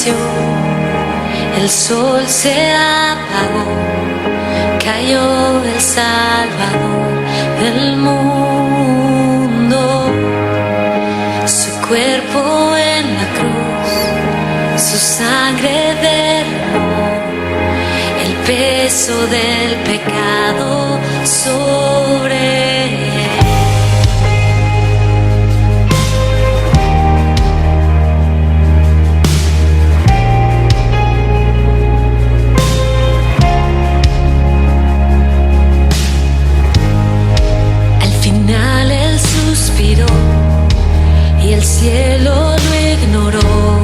amaneció, el sol se apagó, cayó el Salvador del mundo. Su cuerpo en la cruz, su sangre derramó, el peso del pecado sobre él. Y el cielo lo ignoró,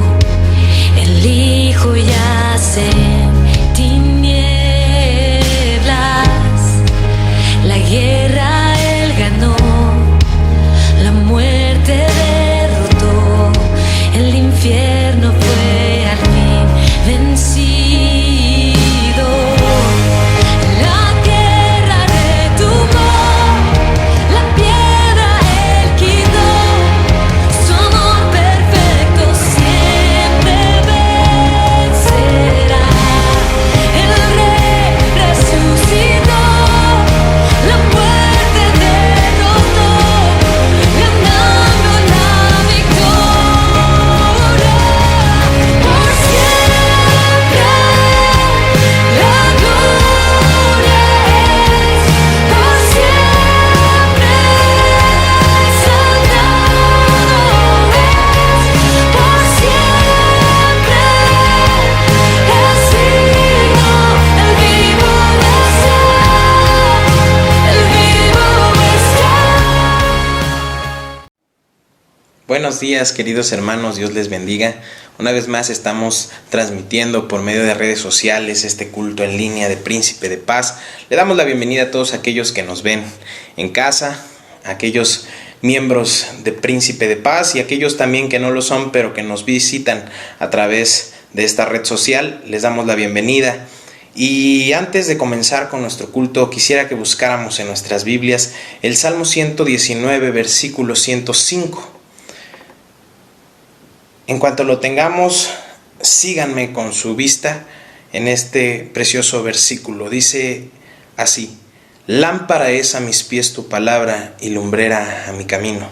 el Hijo yace en tinieblas, la guerra él ganó, la muerte derrotó, el infierno fue al fin vencido. Buenos días, queridos hermanos, Dios les bendiga. Una vez más estamos transmitiendo por medio de redes sociales este culto en línea de Príncipe de Paz. Le damos la bienvenida a todos aquellos que nos ven en casa, a aquellos miembros de Príncipe de Paz y aquellos también que no lo son, pero que nos visitan a través de esta red social. Les damos la bienvenida. Y antes de comenzar con nuestro culto, quisiera que buscáramos en nuestras Biblias el Salmo 119, versículo 105. En cuanto lo tengamos, síganme con su vista en este precioso versículo. Dice así: lámpara es a mis pies tu palabra y lumbrera a mi camino.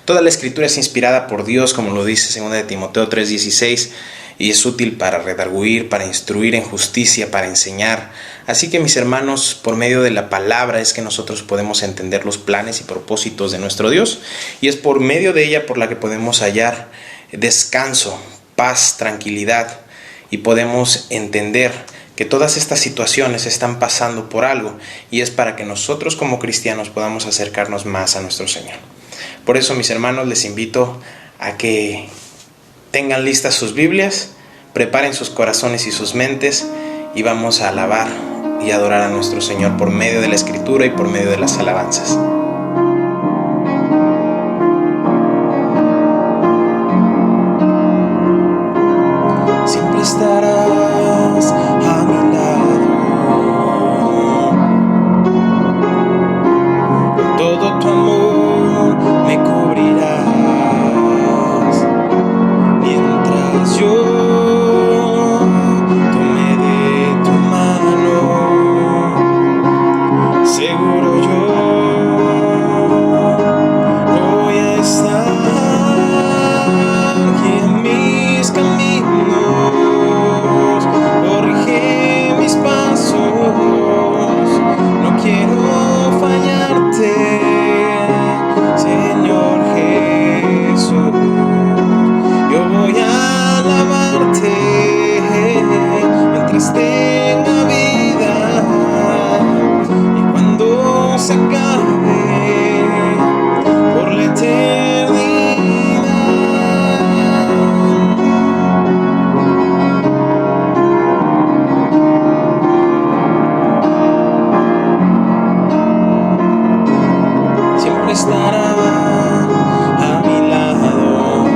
Toda la escritura es inspirada por Dios, como lo dice 2 de Timoteo 3:16, y es útil para redarguir, para instruir en justicia, para enseñar. Así que, mis hermanos, por medio de la palabra es que nosotros podemos entender los planes y propósitos de nuestro Dios, y es por medio de ella por la que podemos hallar descanso, paz, tranquilidad, y podemos entender que todas estas situaciones están pasando por algo, y es para que nosotros como cristianos podamos acercarnos más a nuestro Señor. Por eso, mis hermanos, les invito a que tengan listas sus Biblias, preparen sus corazones y sus mentes, y vamos a alabar y adorar a nuestro Señor por medio de la Escritura y por medio de las alabanzas. Estarás a mi lado, con todo tu amor me cubrirás, mientras yo tome de tu mano, seguro yo voy a estar y en mis caminos corrige mis pasos, no quiero fallarte, Señor Jesús. Yo voy a alabarte mientras tenga vida, y cuando se acabe por la eternidad. Estará a mi lado,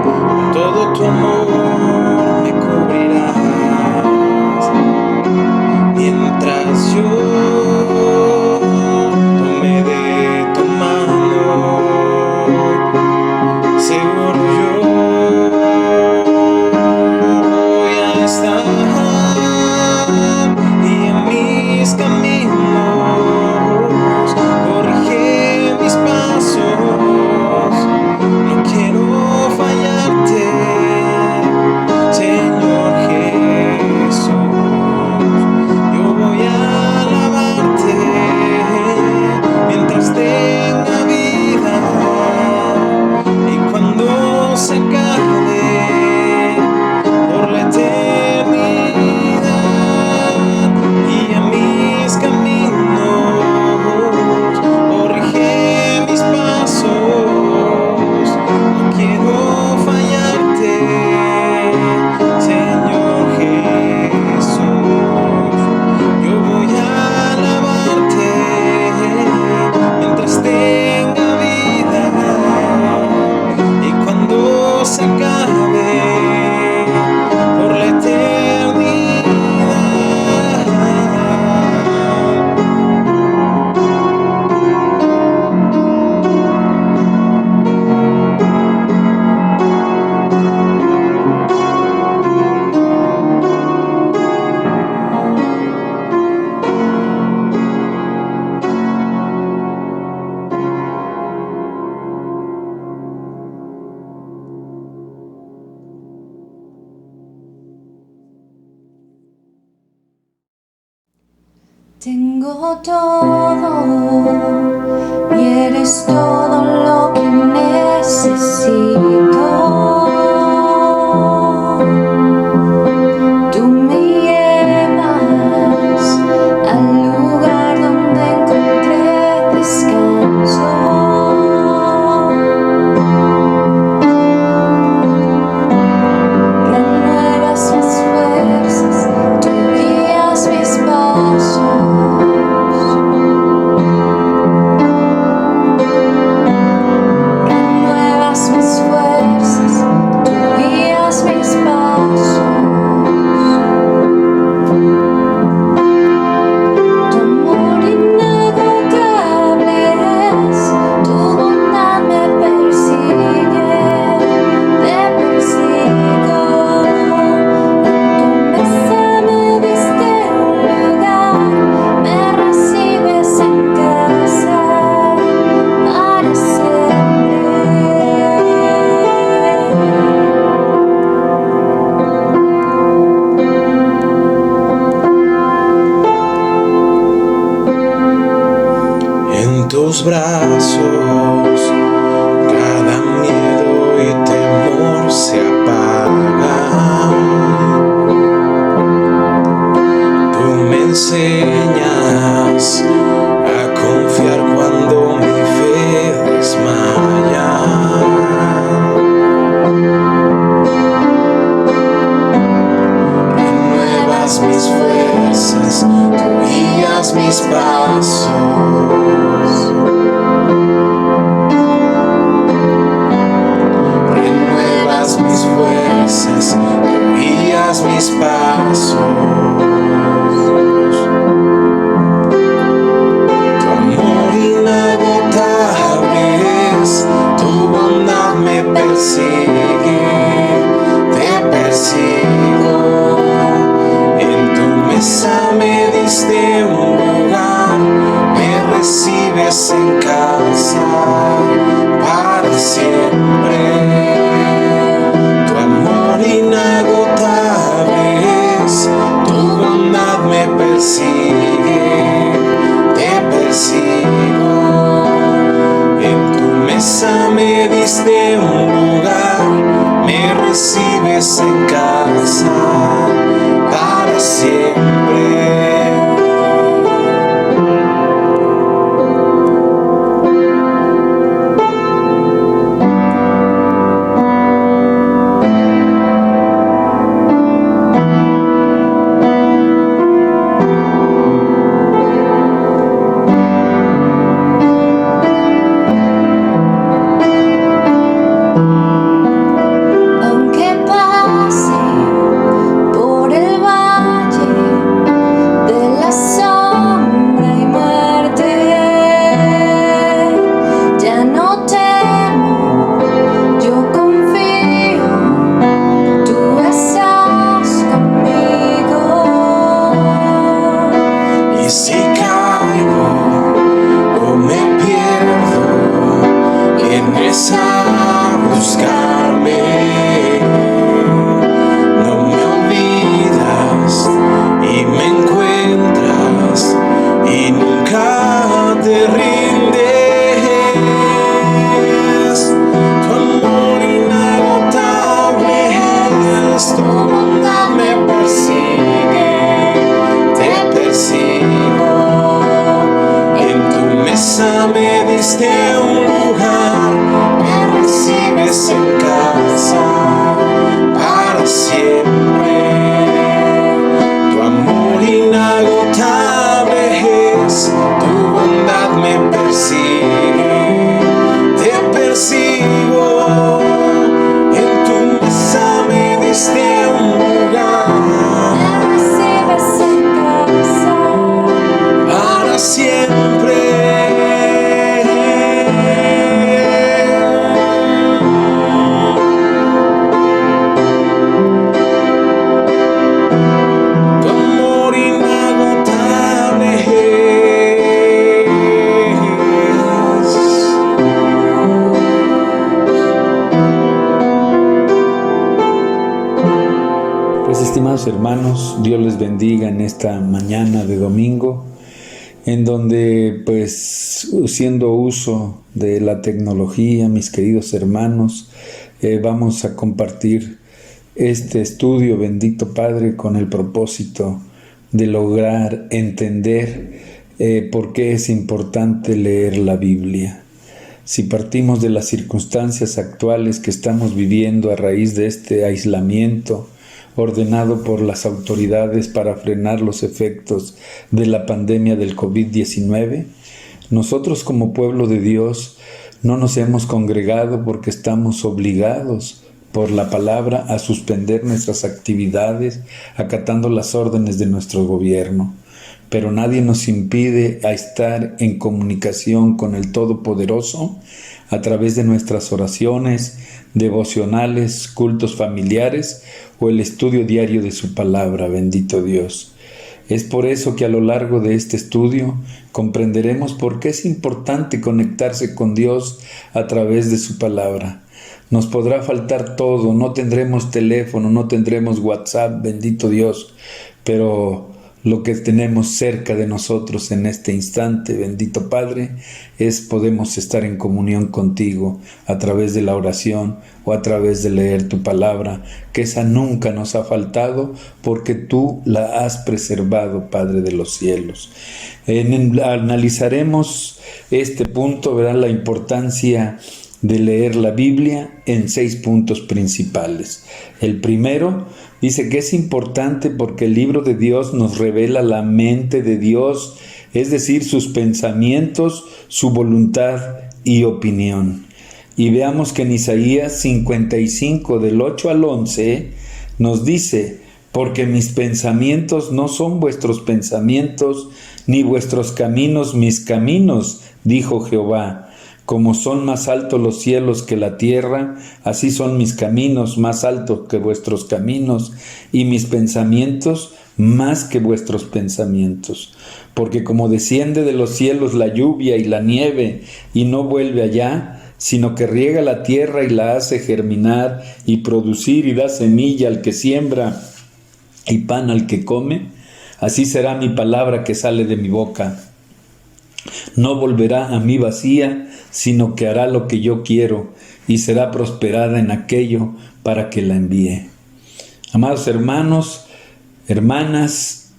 con todo tu amor amistad y en mis caminos corrige mis pasos. No quiero fallarte, Señor Jesús. Yo voy a alabarte mientras tenga vida, y cuando se acabe por la eternidad, y en mis caminos corrige mis pasos. No quiero fallarte, Señor Jesús. Yo voy a alabarte mientras tenga vida, y cuando se acabe por la eternidad. Tengo todo y eres todo lo que necesito. Tú me llevas al lugar donde encontré descanso. Renuevas mis fuerzas, tú guías mis pasos. Tus brazos, cada miedo y temor se apagan. Tú me enseñas a confiar cuando mi fe desmaya. Renuevas mis fuerzas, tú guías mis pasos. Mis fuerzas, tú guías mis pasos. Tu amor inagotable es, tu bondad me persigue, te persigo. En tu mesa me diste un lugar, me recibes en casa para siempre. Inagotable es, tu bondad me persigue, te persigo. En tu mesa me diste un lugar, Pues estimados hermanos, Dios les bendiga en esta mañana de domingo, en donde pues haciendo uso de la tecnología, mis queridos hermanos, vamos a compartir este estudio, bendito Padre, con el propósito de lograr entender por qué es importante leer la Biblia. Si partimos de las circunstancias actuales que estamos viviendo a raíz de este aislamiento ordenado por las autoridades para frenar los efectos de la pandemia del COVID-19, nosotros como pueblo de Dios no nos hemos congregado porque estamos obligados por la palabra a suspender nuestras actividades, acatando las órdenes de nuestro gobierno. Pero nadie nos impide a estar en comunicación con el Todopoderoso a través de nuestras oraciones, devocionales, cultos familiares o el estudio diario de su palabra, bendito Dios. Es por eso que a lo largo de este estudio comprenderemos por qué es importante conectarse con Dios a través de su palabra. Nos podrá faltar todo, no tendremos teléfono, no tendremos WhatsApp, bendito Dios, pero lo que tenemos cerca de nosotros en este instante, bendito Padre, podemos estar en comunión contigo a través de la oración o a través de leer tu palabra, que esa nunca nos ha faltado porque tú la has preservado, Padre de los cielos. Analizaremos este punto, verán la importancia de leer la Biblia en 6 puntos principales. El primero dice que es importante porque el libro de Dios nos revela la mente de Dios, es decir, sus pensamientos, su voluntad y opinión. Y veamos que en Isaías 55 del 8 al 11 nos dice: porque mis pensamientos no son vuestros pensamientos, ni vuestros caminos mis caminos, dijo Jehová. Como son más altos los cielos que la tierra, así son mis caminos más altos que vuestros caminos, y mis pensamientos más que vuestros pensamientos. Porque como desciende de los cielos la lluvia y la nieve, y no vuelve allá, sino que riega la tierra y la hace germinar y producir y da semilla al que siembra y pan al que come, así será mi palabra que sale de mi boca. No volverá a mí vacía, sino que hará lo que yo quiero y será prosperada en aquello para que la envíe. Amados hermanos, hermanas,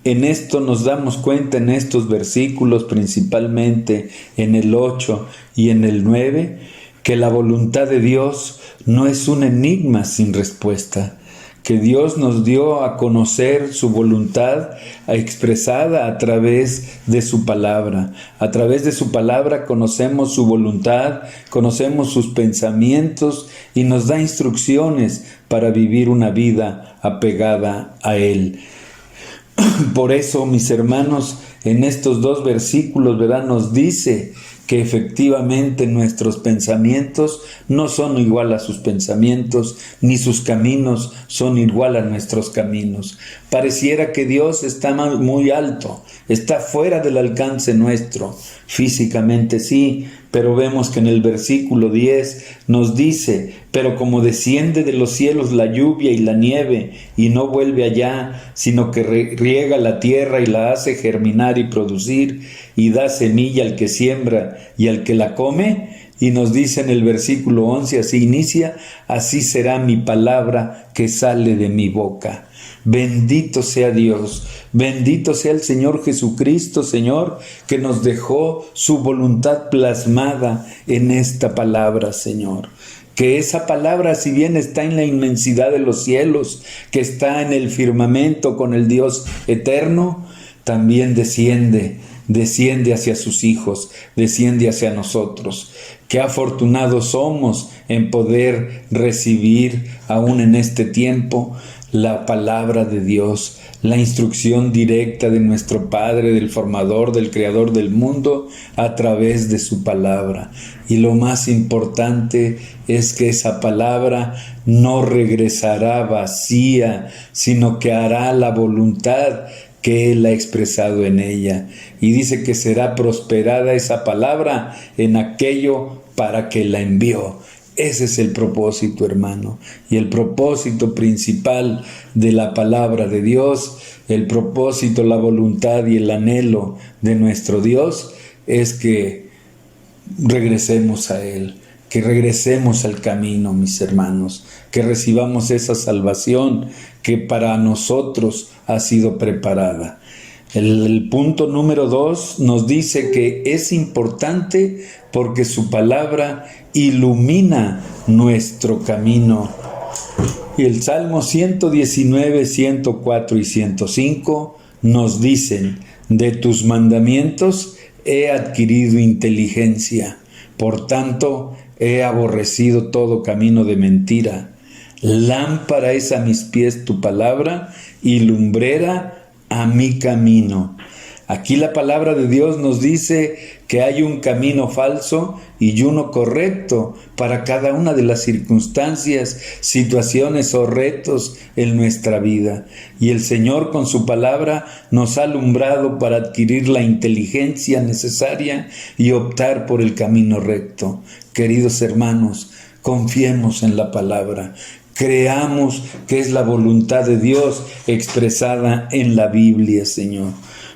en esto nos damos cuenta en estos versículos, principalmente en el 8 y en el 9, que la voluntad de Dios no es un enigma sin respuesta, que Dios nos dio a conocer su voluntad expresada a través de su palabra. A través de su palabra conocemos su voluntad, conocemos sus pensamientos y nos da instrucciones para vivir una vida apegada a Él. Por eso, mis hermanos, en estos 2 versículos, ¿verdad?, nos dice que efectivamente nuestros pensamientos no son igual a sus pensamientos, ni sus caminos son igual a nuestros caminos. Pareciera que Dios está muy alto, está fuera del alcance nuestro. Físicamente sí, pero vemos que en el versículo 10 nos dice: pero como desciende de los cielos la lluvia y la nieve, y no vuelve allá, sino que riega la tierra y la hace germinar y producir, y da semilla al que siembra y al que la come. Y nos dice en el versículo 11, así inicia: así será mi palabra que sale de mi boca. Bendito sea Dios, bendito sea el Señor Jesucristo, Señor, que nos dejó su voluntad plasmada en esta palabra, Señor. Que esa palabra, si bien está en la inmensidad de los cielos, que está en el firmamento con el Dios eterno, también desciende hacia sus hijos, desciende hacia nosotros. Qué afortunados somos en poder recibir aún en este tiempo la palabra de Dios, la instrucción directa de nuestro Padre, del Formador, del Creador del mundo, a través de su palabra. Y lo más importante es que esa palabra no regresará vacía, sino que hará la voluntad que Él ha expresado en ella. Y dice que será prosperada esa palabra en aquello para que la envió. Ese es el propósito, hermano. Y el propósito principal de la palabra de Dios, el propósito, la voluntad y el anhelo de nuestro Dios es que regresemos a Él, que regresemos al camino, mis hermanos, que recibamos esa salvación que para nosotros ha sido preparada. El punto número 2 nos dice que es importante porque su palabra ilumina nuestro camino. Y el Salmo 119, 104 y 105 nos dicen: de tus mandamientos he adquirido inteligencia, por tanto he aborrecido todo camino de mentira. Lámpara es a mis pies tu palabra y lumbrera a mi camino. Aquí la palabra de Dios nos dice que hay un camino falso y uno correcto para cada una de las circunstancias, situaciones o retos en nuestra vida. Y el Señor con su palabra nos ha alumbrado para adquirir la inteligencia necesaria y optar por el camino recto. Queridos hermanos, confiemos en la palabra. Creamos que es la voluntad de Dios expresada en la Biblia, Señor,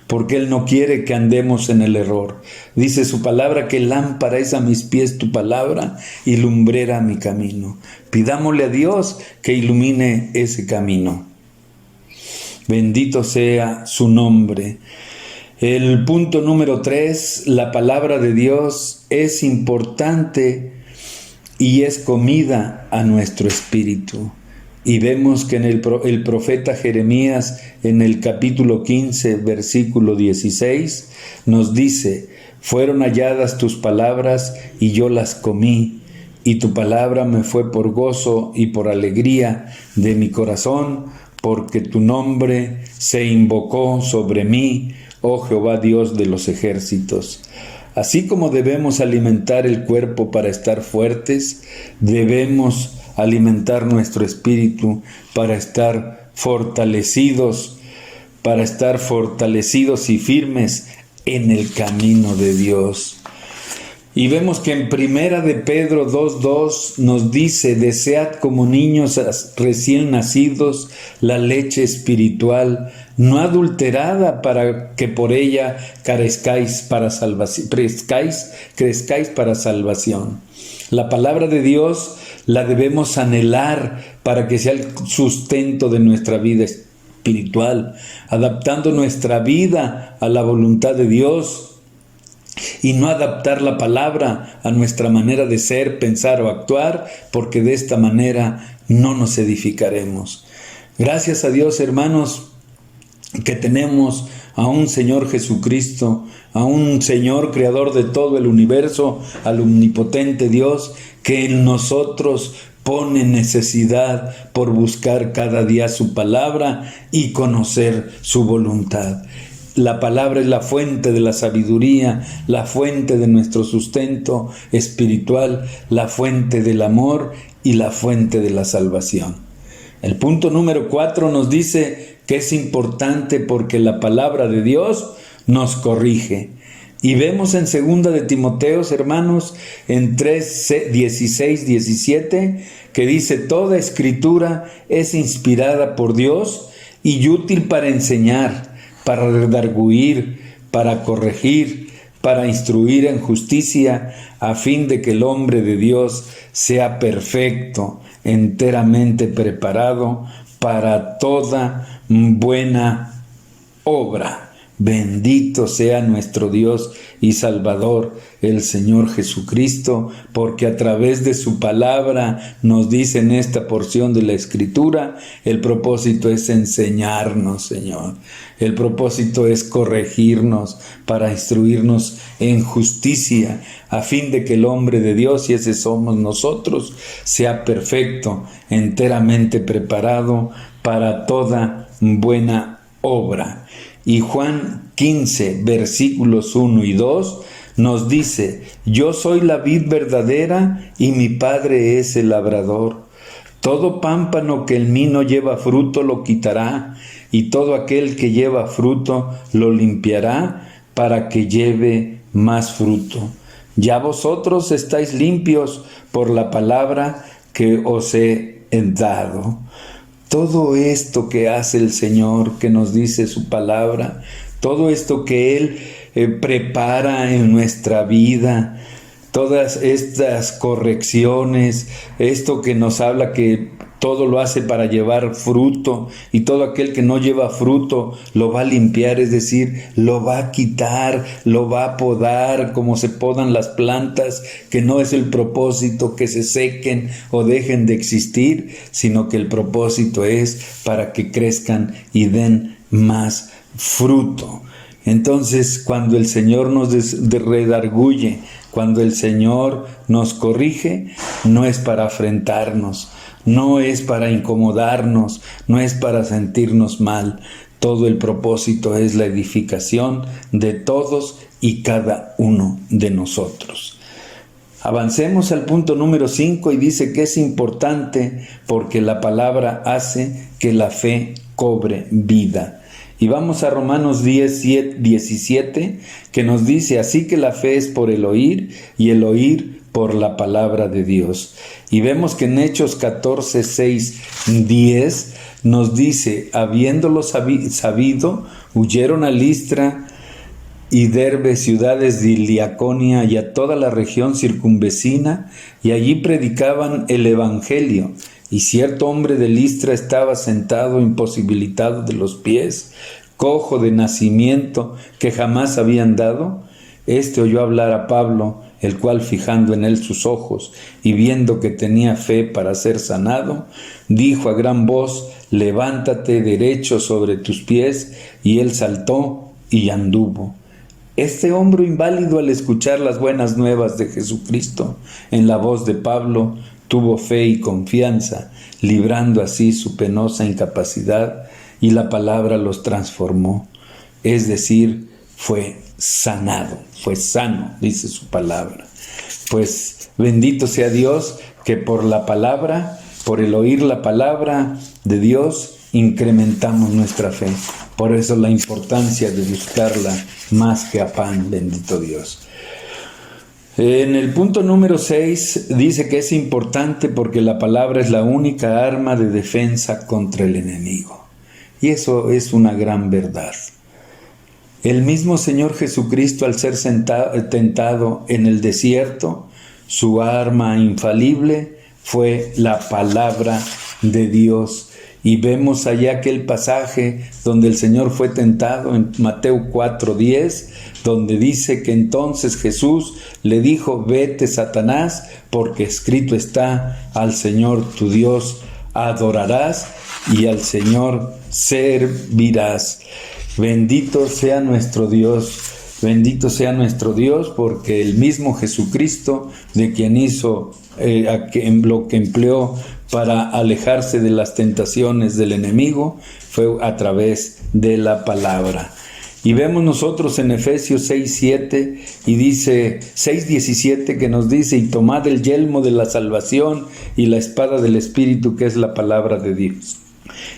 porque Él no quiere que andemos en el error. Dice su palabra que lámpara es a mis pies tu palabra y lumbrera a mi camino. Pidámosle a Dios que ilumine ese camino. Bendito sea su nombre. El punto número 3, la palabra de Dios es importante y es comida a nuestro espíritu. Y vemos que en el profeta Jeremías, en el capítulo 15, versículo 16, nos dice: fueron halladas tus palabras y yo las comí, y tu palabra me fue por gozo y por alegría de mi corazón, porque tu nombre se invocó sobre mí, oh Jehová Dios de los ejércitos. Así como debemos alimentar el cuerpo para estar fuertes, debemos alimentar nuestro espíritu para estar fortalecidos y firmes en el camino de Dios. Y vemos que en Primera de Pedro 2:2 nos dice: desead como niños recién nacidos la leche espiritual, no adulterada, para que por ella crezcáis para salvación. La palabra de Dios la debemos anhelar para que sea el sustento de nuestra vida espiritual, adaptando nuestra vida a la voluntad de Dios, y no adaptar la palabra a nuestra manera de ser, pensar o actuar, porque de esta manera no nos edificaremos. Gracias a Dios, hermanos, que tenemos a un Señor Jesucristo, a un Señor creador de todo el universo, al omnipotente Dios, que en nosotros pone necesidad por buscar cada día su palabra y conocer su voluntad. La palabra es la fuente de la sabiduría, la fuente de nuestro sustento espiritual, la fuente del amor y la fuente de la salvación. El punto número 4 nos dice que es importante porque la palabra de Dios nos corrige. Y vemos en 2 de Timoteo, hermanos, en 3:16-17, que dice: toda escritura es inspirada por Dios y útil para enseñar, para redarguir, para corregir, para instruir en justicia, a fin de que el hombre de Dios sea perfecto, enteramente preparado para toda buena obra. Bendito sea nuestro Dios y Salvador, el Señor Jesucristo, porque a través de su palabra nos dice en esta porción de la Escritura, el propósito es enseñarnos, Señor. El propósito es corregirnos para instruirnos en justicia, a fin de que el hombre de Dios, y ese somos nosotros, sea perfecto, enteramente preparado para toda buena obra. Y Juan 15, versículos 1 y 2 nos dice: yo soy la vid verdadera y mi Padre es el labrador. Todo pámpano que en mí no lleva fruto lo quitará, y todo aquel que lleva fruto lo limpiará para que lleve más fruto. Ya vosotros estáis limpios por la palabra que os he dado. Todo esto que hace el Señor, que nos dice su palabra, todo esto que Él prepara en nuestra vida, todas estas correcciones, esto que nos habla que todo lo hace para llevar fruto, y todo aquel que no lleva fruto lo va a limpiar, es decir, lo va a quitar, lo va a podar, como se podan las plantas, que no es el propósito que se sequen o dejen de existir, sino que el propósito es para que crezcan y den más fruto. Entonces, cuando el Señor nos redarguye, cuando el Señor nos corrige, no es para afrentarnos, no es para incomodarnos, no es para sentirnos mal. Todo el propósito es la edificación de todos y cada uno de nosotros. Avancemos al punto número 5 y dice que es importante porque la palabra hace que la fe cobre vida. Y vamos a Romanos 10:17, que nos dice: así que la fe es por el oír, y el oír por la palabra de Dios. Y vemos que en Hechos 14:6-10 nos dice: habiéndolo sabido, huyeron a Listra y Derbe, ciudades de Licaonia, y a toda la región circunvecina, y allí predicaban el evangelio. Y cierto hombre de Listra estaba sentado, imposibilitado de los pies, cojo de nacimiento, que jamás había andado. Este oyó hablar a Pablo, el cual, fijando en él sus ojos y viendo que tenía fe para ser sanado, dijo a gran voz: levántate derecho sobre tus pies. Y él saltó y anduvo. Este hombre inválido, al escuchar las buenas nuevas de Jesucristo en la voz de Pablo, tuvo fe y confianza, librando así su penosa incapacidad, y la palabra los transformó. Es decir, fue sanado, fue sano, dice su palabra. Pues bendito sea Dios, que por la palabra, por el oír la palabra de Dios, incrementamos nuestra fe. Por eso la importancia de buscarla más que a pan, bendito Dios. En el punto número 6 dice que es importante porque la palabra es la única arma de defensa contra el enemigo. Y eso es una gran verdad. El mismo Señor Jesucristo, al ser tentado en el desierto, su arma infalible fue la palabra de Dios. Y vemos allá aquel pasaje donde el Señor fue tentado en Mateo 4:10, donde dice que entonces Jesús le dijo: vete, Satanás, porque escrito está: al Señor tu Dios adorarás y al Señor servirás. Bendito sea nuestro Dios, bendito sea nuestro Dios, porque el mismo Jesucristo, de quien hizo lo que empleó para alejarse de las tentaciones del enemigo, fue a través de la palabra. Y vemos nosotros en Efesios 6:7 y dice 6:17, que nos dice: y tomad el yelmo de la salvación y la espada del Espíritu, que es la palabra de Dios.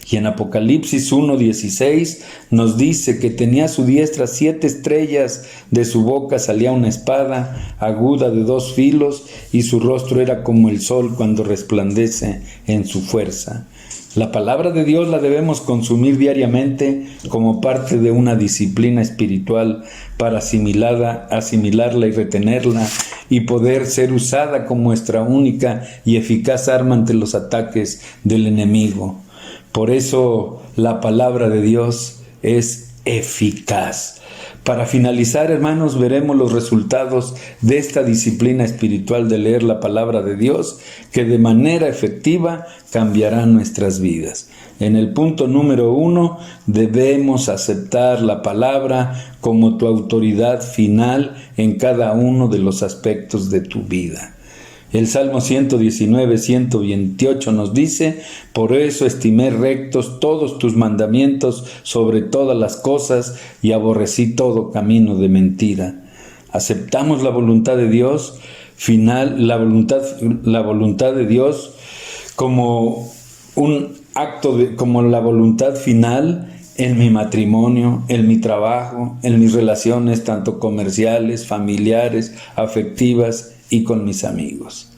Y en Apocalipsis 1:16 nos dice que tenía a su diestra 7 estrellas, de su boca salía una espada aguda de 2 filos, y su rostro era como el sol cuando resplandece en su fuerza. La palabra de Dios la debemos consumir diariamente como parte de una disciplina espiritual para asimilarla y retenerla, y poder ser usada como nuestra única y eficaz arma ante los ataques del enemigo. Por eso la palabra de Dios es eficaz. Para finalizar, hermanos, veremos los resultados de esta disciplina espiritual de leer la palabra de Dios, que de manera efectiva cambiará nuestras vidas. En el punto número 1, debemos aceptar la palabra como tu autoridad final en cada uno de los aspectos de tu vida. El Salmo 119:128 nos dice: por eso estimé rectos todos tus mandamientos sobre todas las cosas, y aborrecí todo camino de mentira. Aceptamos la voluntad de Dios final, la voluntad de Dios como un acto como la voluntad final, en mi matrimonio, en mi trabajo, en mis relaciones tanto comerciales, familiares, afectivas y con mis amigos.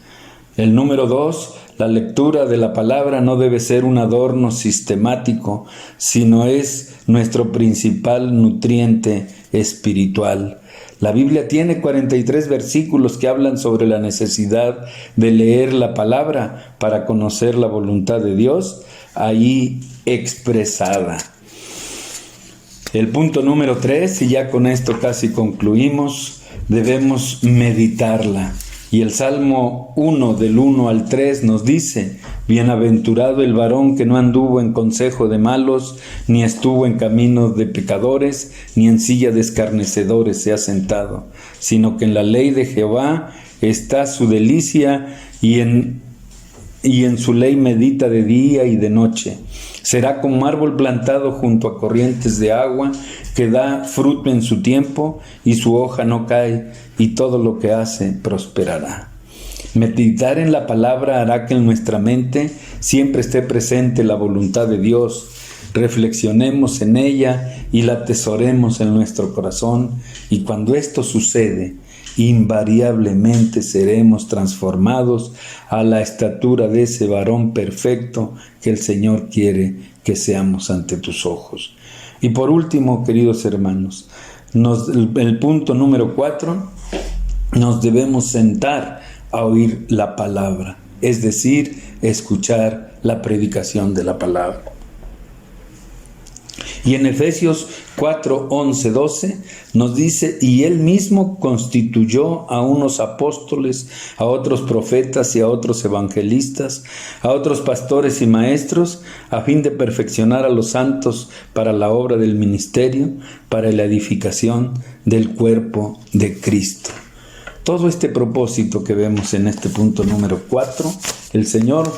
El número 2, la lectura de la palabra no debe ser un adorno sistemático, sino es nuestro principal nutriente espiritual. La Biblia tiene 43 versículos que hablan sobre la necesidad de leer la palabra para conocer la voluntad de Dios ahí expresada. El punto número 3, y ya con esto casi concluimos, debemos meditarla. Y el Salmo 1 del 1 al 3 nos dice: bienaventurado el varón que no anduvo en consejo de malos, ni estuvo en camino de pecadores, ni en silla de escarnecedores se ha sentado, sino que en la ley de Jehová está su delicia, y en su ley medita de día y de noche. Será como árbol plantado junto a corrientes de agua, que da fruto en su tiempo, y su hoja no cae, y todo lo que hace prosperará. Meditar en la palabra hará que en nuestra mente siempre esté presente la voluntad de Dios. Reflexionemos en ella y la atesoremos en nuestro corazón, y cuando esto sucede, invariablemente seremos transformados a la estatura de ese varón perfecto que el Señor quiere que seamos ante tus ojos. Y por último, queridos hermanos, el punto número 4, nos debemos sentar a oír la palabra, es decir, escuchar la predicación de la palabra. Y en Efesios 4, 11, 12 nos dice: y él mismo constituyó a unos apóstoles, a otros profetas y a otros evangelistas, a otros pastores y maestros, a fin de perfeccionar a los santos para la obra del ministerio, para la edificación del cuerpo de Cristo. Todo este propósito que vemos en este punto número 4, el Señor,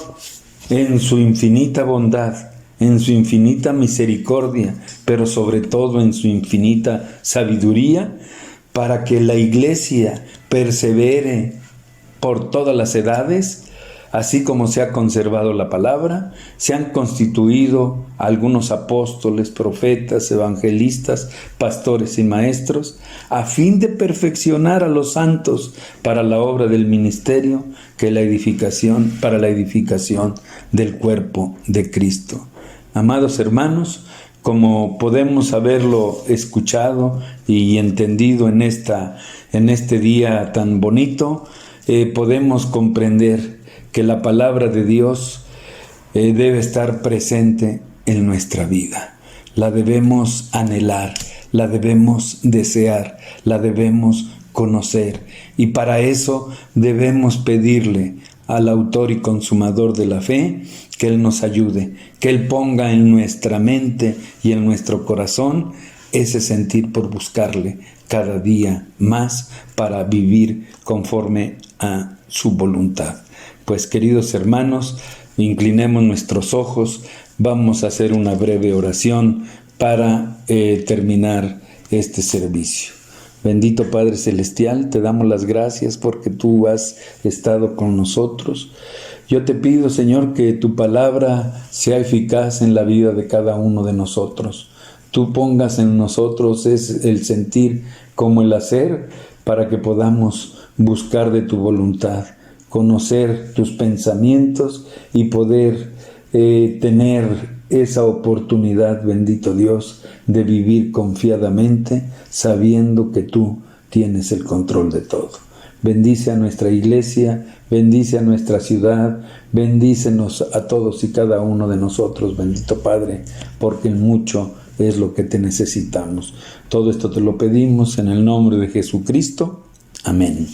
en su infinita bondad, en su infinita misericordia, pero sobre todo en su infinita sabiduría, para que la iglesia persevere por todas las edades, así como se ha conservado la palabra, se han constituido algunos apóstoles, profetas, evangelistas, pastores y maestros, a fin de perfeccionar a los santos para la obra del ministerio, para la edificación del cuerpo de Cristo. Amados hermanos, como podemos haberlo escuchado y entendido en este día tan bonito, podemos comprender que la palabra de Dios debe estar presente en nuestra vida. La debemos anhelar, la debemos desear, la debemos conocer, y para eso debemos pedirle al autor y consumador de la fe que Él nos ayude, que Él ponga en nuestra mente y en nuestro corazón ese sentir por buscarle cada día más para vivir conforme a su voluntad. Pues, queridos hermanos, inclinemos nuestros ojos, vamos a hacer una breve oración para terminar este servicio. Bendito Padre Celestial, te damos las gracias porque tú has estado con nosotros. Yo te pido, Señor, que tu palabra sea eficaz en la vida de cada uno de nosotros. Tú pongas en nosotros el sentir como el hacer, para que podamos buscar de tu voluntad, conocer tus pensamientos y poder tener esa oportunidad, bendito Dios, de vivir confiadamente, sabiendo que tú tienes el control de todo. Bendice a nuestra iglesia, bendice a nuestra ciudad, bendícenos a todos y cada uno de nosotros, bendito Padre, porque en mucho es lo que te necesitamos. Todo esto te lo pedimos en el nombre de Jesucristo. Amén.